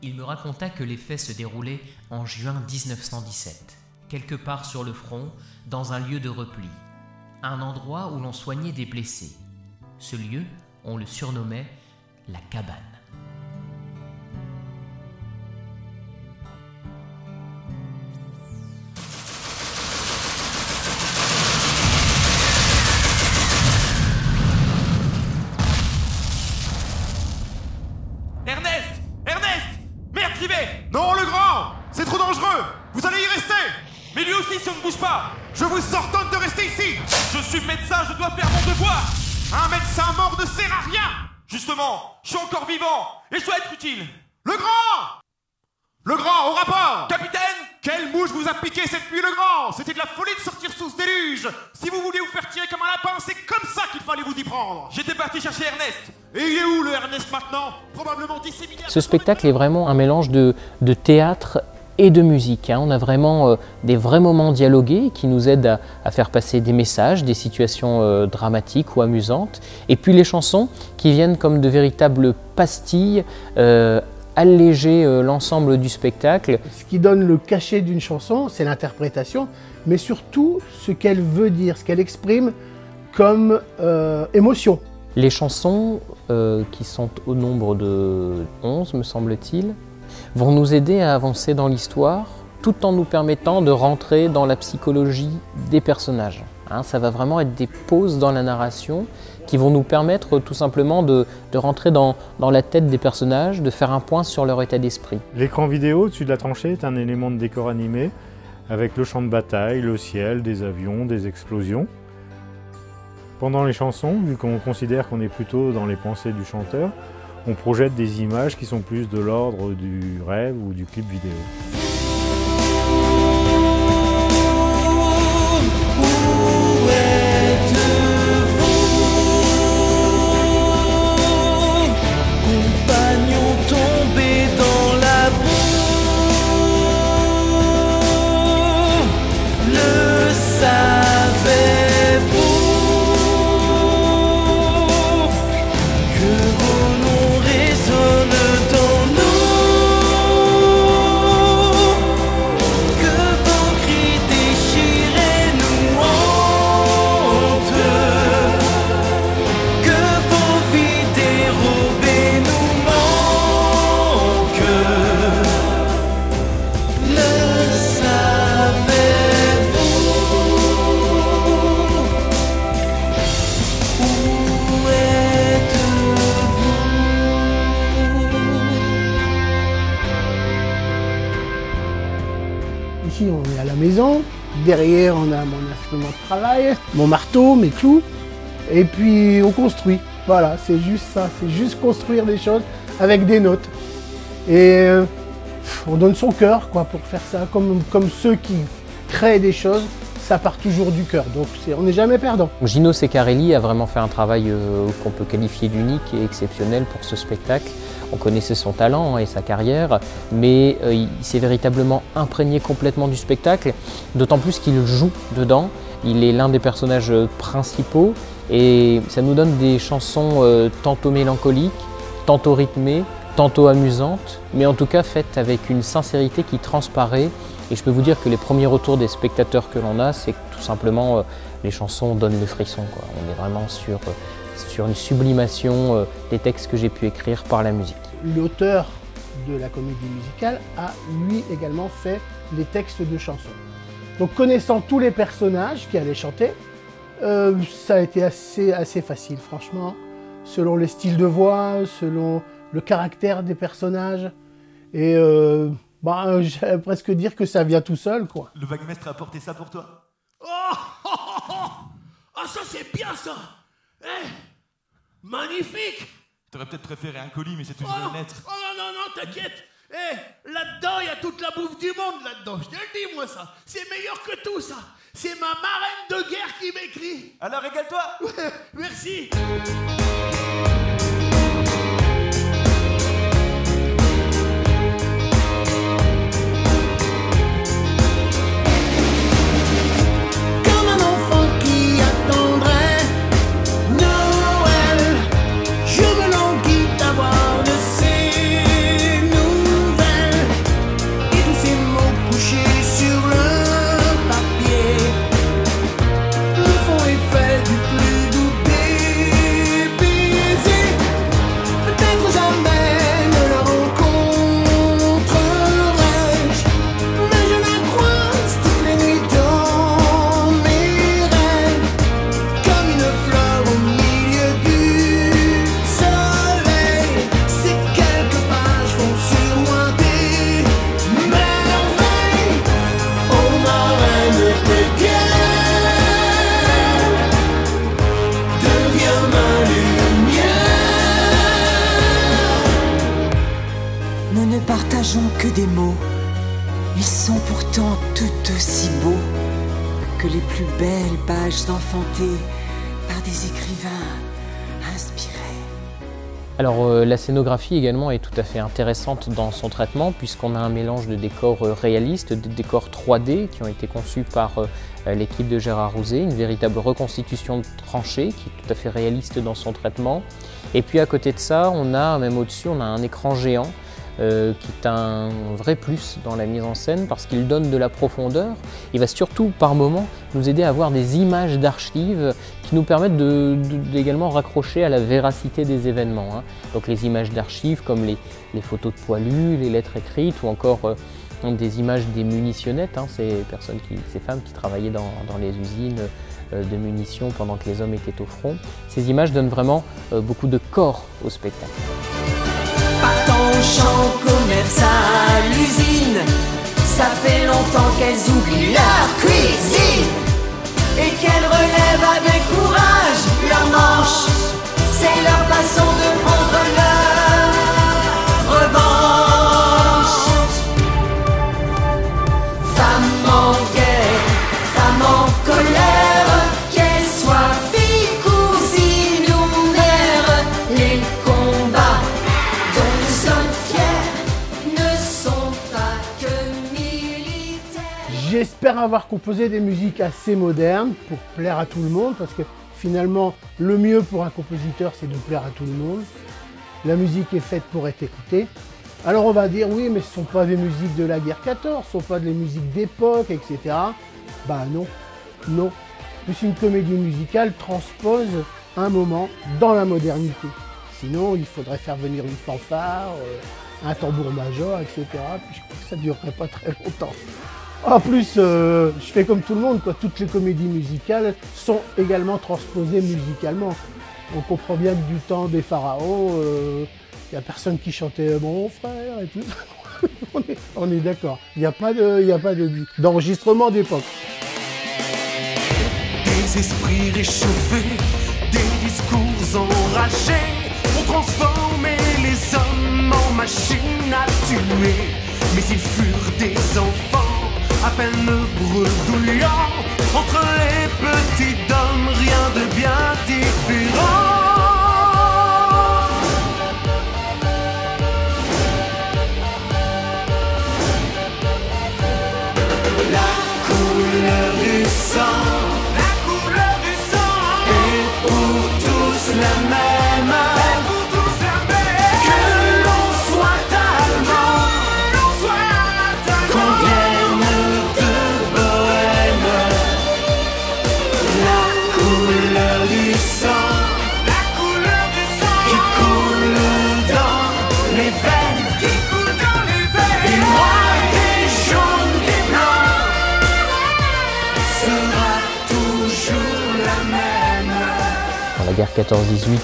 Il me raconta que les faits se déroulaient en juin 1917, quelque part sur le front, dans un lieu de repli, un endroit où l'on soignait des blessés. Ce lieu, on le surnommait la cabane. Non, le grand! C'est trop dangereux! Vous allez y rester! Mais lui aussi, si on ne bouge pas! Je vous ordonne de rester ici! Je suis médecin, je dois faire mon devoir! Un médecin mort ne sert à rien! Justement, je suis encore vivant et je dois être utile! Le grand! Le grand, au rapport! Capitaine! Quelle mouche vous a piqué cette nuit, le grand? C'était de la folie de sortir sous ce déluge! Si vous vouliez vous faire tirer comme un lapin, c'est comme ça qu'il fallait vous y prendre! J'étais parti chercher Ernest! Et il est où le Ernest maintenant? Probablement disséminé... Ce spectacle est vraiment un mélange de théâtre et de musique. On a vraiment des vrais moments dialogués qui nous aident à faire passer des messages, des situations dramatiques ou amusantes. Et puis les chansons qui viennent comme de véritables pastilles, alléger l'ensemble du spectacle. Ce qui donne le cachet d'une chanson, c'est l'interprétation, mais surtout ce qu'elle veut dire, ce qu'elle exprime comme émotion. Les chansons, qui sont au nombre de 11, me semble-t-il, vont nous aider à avancer dans l'histoire, tout en nous permettant de rentrer dans la psychologie des personnages. Ça va vraiment être des pauses dans la narration qui vont nous permettre tout simplement de rentrer dans la tête des personnages, de faire un point sur leur état d'esprit. L'écran vidéo au-dessus de la tranchée est un élément de décor animé avec le champ de bataille, le ciel, des avions, des explosions. Pendant les chansons, vu qu'on considère qu'on est plutôt dans les pensées du chanteur, on projette des images qui sont plus de l'ordre du rêve ou du clip vidéo. Ici, on est à la maison. Derrière, on a mon instrument de travail, mon marteau, mes clous. Et puis, on construit. Voilà, c'est juste ça. C'est juste construire des choses avec des notes. Et on donne son cœur, quoi, pour faire ça. Comme ceux qui créent des choses, ça part toujours du cœur. Donc, on n'est jamais perdant. Gino Ceccarelli a vraiment fait un travail qu'on peut qualifier d'unique et exceptionnel pour ce spectacle. On connaissait son talent et sa carrière, mais il s'est véritablement imprégné complètement du spectacle, d'autant plus qu'il joue dedans. Il est l'un des personnages principaux et ça nous donne des chansons tantôt mélancoliques, tantôt rythmées, tantôt amusantes, mais en tout cas faites avec une sincérité qui transparaît. Et je peux vous dire que les premiers retours des spectateurs que l'on a, c'est que tout simplement les chansons donnent le frisson, quoi. On est vraiment sur une sublimation des textes que j'ai pu écrire par la musique. L'auteur de la comédie musicale a lui également fait les textes de chansons. Donc connaissant tous les personnages qui allaient chanter, ça a été assez facile franchement, selon les styles de voix, selon le caractère des personnages. Et j'allais presque dire que ça vient tout seul, quoi. Le vaguemestre a apporté ça pour toi. Ah, ça c'est bien ça. Magnifique. T'aurais peut-être préféré un colis, mais c'est toujours une lettre. Oh non, t'inquiète. Là-dedans, il y a toute la bouffe du monde là-dedans. Je te le dis, moi, ça. C'est meilleur que tout, ça. C'est ma marraine de guerre qui m'écrit. Alors, régale-toi. Merci. images ont que des mots. Ils sont pourtant tout aussi beaux que les plus belles pages enfantées par des écrivains inspirés. Alors la scénographie également est tout à fait intéressante dans son traitement puisqu'on a un mélange de décors réalistes, de décors 3D qui ont été conçus par l'équipe de Gérard Rouzet, une véritable reconstitution de tranchées qui est tout à fait réaliste dans son traitement. Et puis à côté de ça, on a, même au-dessus, on a un écran géant qui est un vrai plus dans la mise en scène parce qu'il donne de la profondeur. Il va surtout par moments nous aider à avoir des images d'archives qui nous permettent d'également raccrocher à la véracité des événements. Hein. Donc les images d'archives comme les photos de poilus, les lettres écrites ou encore des images des munitionnettes, hein, ces femmes qui travaillaient dans les usines de munitions pendant que les hommes étaient au front. Ces images donnent vraiment beaucoup de corps au spectacle. Partant au champ, commerce à l'usine, ça fait longtemps qu'elles oublient leur cuisine et qu'elles relèvent avec courage leur manche. C'est leur façon de prendre leur revanche. Femmes en guerre, femmes en colère, qu'elles soient filles, cousines ou mères, les combats dont nous sommes fiers ne sont pas que militaires. J'espère avoir composé des musiques assez modernes pour plaire à tout le monde, parce que finalement, le mieux pour un compositeur, c'est de plaire à tout le monde. La musique est faite pour être écoutée. Alors on va dire, oui, mais ce ne sont pas des musiques de la guerre 14, ce ne sont pas des musiques d'époque, etc. Bah non, non. Plus une comédie musicale transpose un moment dans la modernité. Sinon, il faudrait faire venir une fanfare, un tambour-major, etc. Puis je crois que ça ne durerait pas très longtemps. En plus, je fais comme tout le monde, quoi. Toutes les comédies musicales sont également transposées musicalement. On comprend bien que du temps des pharaons, il n'y a personne qui chantait « mon frère » et tout. on est d'accord. Il n'y a pas d'enregistrement d'époque. Des esprits réchauffés, des discours enragés, ont transformé les hommes en machines à tuer. Mais ils furent des enfants, à peine bredouillant, entre les petits hommes, rien de bien différent. La couleur du sang, est pour tous la même. Que l'on soit allemand, qu'on vienne de Bohême. La couleur du sang, qui coule dans les veines, des noirs, des jaunes, des blancs, sera toujours la même. Dans la guerre 14-18,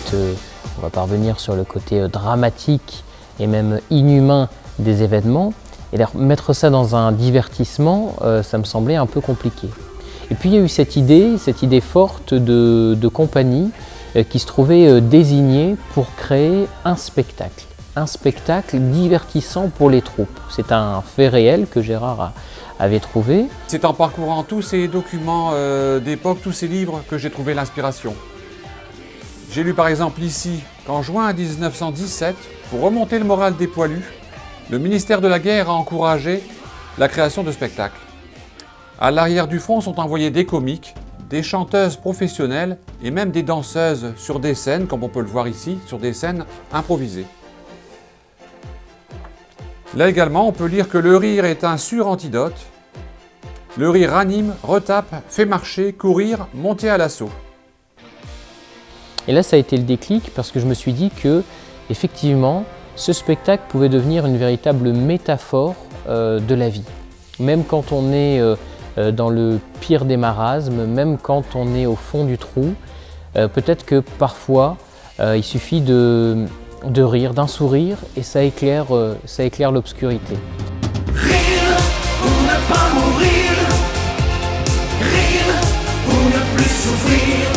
on va parvenir sur le côté dramatique et même inhumain des événements. Et alors, mettre ça dans un divertissement, ça me semblait un peu compliqué. Et puis il y a eu cette idée forte de compagnie qui se trouvait désignée pour créer un spectacle divertissant pour les troupes. C'est un fait réel que Gérard avait trouvé. C'est en parcourant tous ces documents d'époque, tous ces livres, que j'ai trouvé l'inspiration. J'ai lu par exemple ici qu'en juin 1917, pour remonter le moral des poilus, le ministère de la Guerre a encouragé la création de spectacles. À l'arrière du front sont envoyés des comiques, des chanteuses professionnelles et même des danseuses sur des scènes, comme on peut le voir ici, sur des scènes improvisées. Là également, on peut lire que le rire est un sûr antidote. Le rire ranime, retape, fait marcher, courir, monter à l'assaut. Et là, ça a été le déclic parce que je me suis dit que, effectivement, ce spectacle pouvait devenir une véritable métaphore de la vie. Même quand on est dans le pire des marasmes, même quand on est au fond du trou, peut-être que parfois, il suffit de rire, d'un sourire, et ça éclaire l'obscurité. Rire pour ne pas mourir, rire pour ne plus souffrir,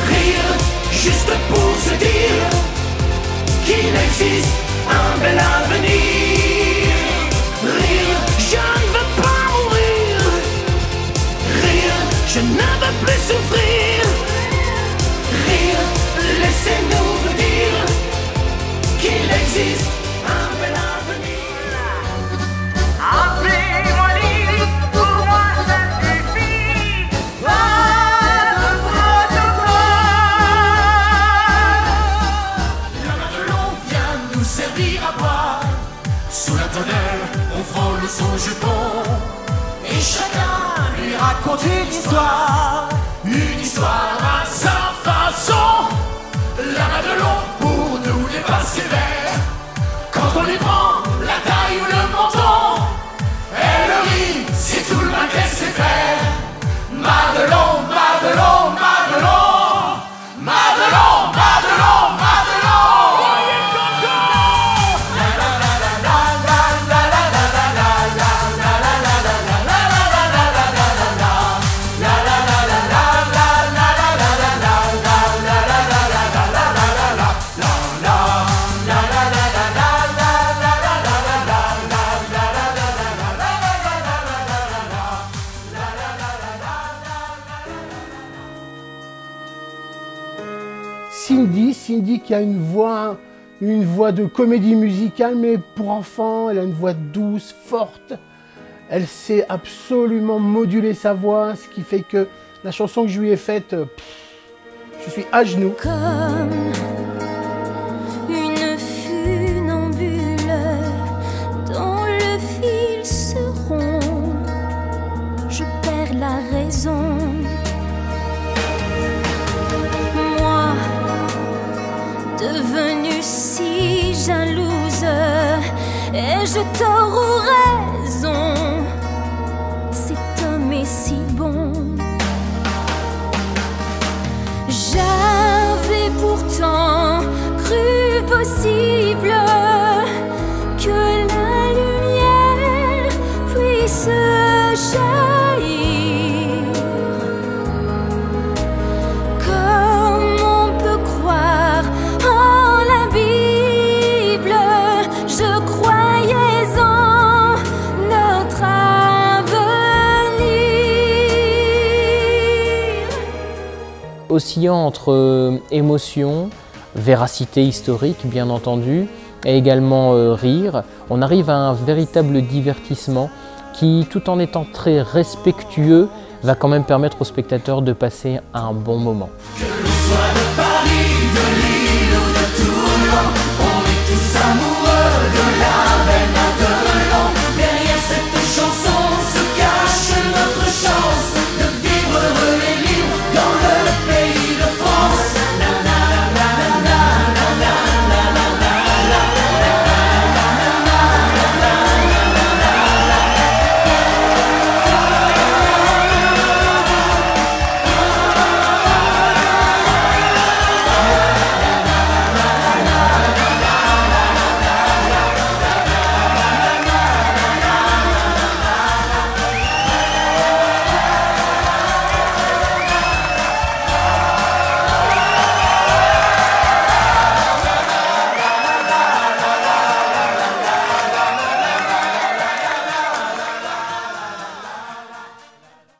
rire juste pour se dire qu'il existe un bel avenir. existe un bel avenir. Appelez-moi Lily, pour moi ça suffit. Pas de protocole. La Madelon vient nous servir à boire. Sous la tonnelle, on frôle son jupon. Et chacun lui raconte une histoire à sa façon. La Madelon, pour nous n'est pas sévère. Quand on lui prend la taille ou le menton, elle rit, c'est tout le mal qu'elle sait faire. Madelon, Madelon, Madelon, Madelon, Madelon, Madelon. Cindy qui a une voix de comédie musicale, mais pour enfants, elle a une voix douce, forte. Elle sait absolument moduler sa voix, ce qui fait que la chanson que je lui ai faite, je suis à genoux. Comme une funambule dont le fil se rompt, je perds la raison. Devenue si jalouse, ai-je tort ou raison? Cet homme est si bon. J'avais pourtant cru possible que la lumière puisse jaillir. Comme on peut croire en la Bible, je croyais en notre avenir. Oscillant entre émotion, véracité historique bien entendu, et également rire, on arrive à un véritable divertissement qui, tout en étant très respectueux, va quand même permettre aux spectateurs de passer un bon moment. Que l'on soit